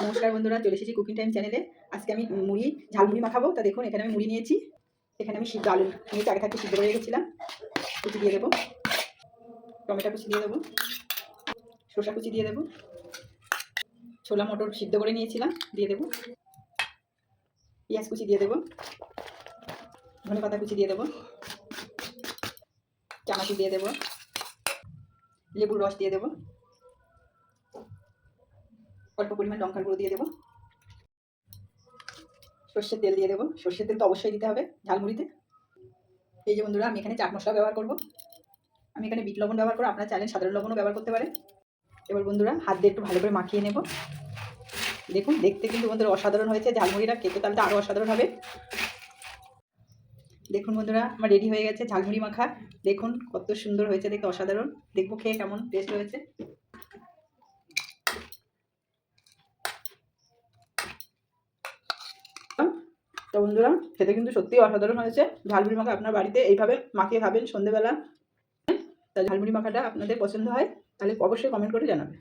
নমস্কার বন্ধুরা, চলে এসেছি কুকিং টাইম চ্যানেলে। আজকে আমি মুড়ি ঝালমুড়ি মাখাবো। তা দেখুন, এখানে আমি মুড়ি নিয়েছি, এখানে আমি সিদ্ধ আলু নিয়েছি, আগে থাকতে সিদ্ধ করে রেখেছিলাম। কুচি দিয়ে দেবো, টমেটো কুচি দিয়ে দেবো, শসা কুচি দিয়ে দেবো, ছোলা মটর সিদ্ধ করে নিয়েছিলাম দিয়ে দেবো, পেঁয়াজ কুচি দিয়ে দেবো, ধনে পাতা কুচি দিয়ে দেবো, চানাচুর দিয়ে দেবো, লেবুর রস দিয়ে দেবো, অল্প পরিমাণ লঙ্কার গুঁড়ো দিয়ে দেবো, সর্ষের তেল দিয়ে দেবো। সর্ষের তেল তো অবশ্যই দিতে হবে ঝালমুড়িতে। এই যে বন্ধুরা, আমি এখানে চাট মশলা ব্যবহার করব। আমি এখানে বিট লবণ ব্যবহার করবো, আপনারা চাইলে সাধারণ লবণও ব্যবহার করতে পারেন। এবার বন্ধুরা, হাত দিয়ে একটু ভালো করে মাখিয়ে নেব। দেখুন, দেখতে কিন্তু বন্ধুরা অসাধারণ হয়েছে ঝালমুড়িটা, খেতে তাহলে তো আরও অসাধারণ হবে। দেখুন বন্ধুরা, আমার রেডি হয়ে গেছে ঝালমুড়ি মাখা। দেখুন কত সুন্দর হয়েছে, দেখতে অসাধারণ। দেখবো খেয়ে কেমন টেস্ট হয়েছে। তো বন্ধুরা, খেতে কিন্তু সত্যিই অসাধারণ হয়েছে। ঝালমুড়ি মাখা আপনার বাড়িতে এইভাবে মাখিয়ে খাবেন সন্ধ্যেবেলা। তা ঝালমুড়ি মাখাটা আপনাদের পছন্দ হয় তাহলে অবশ্যই কমেন্ট করে জানাবেন।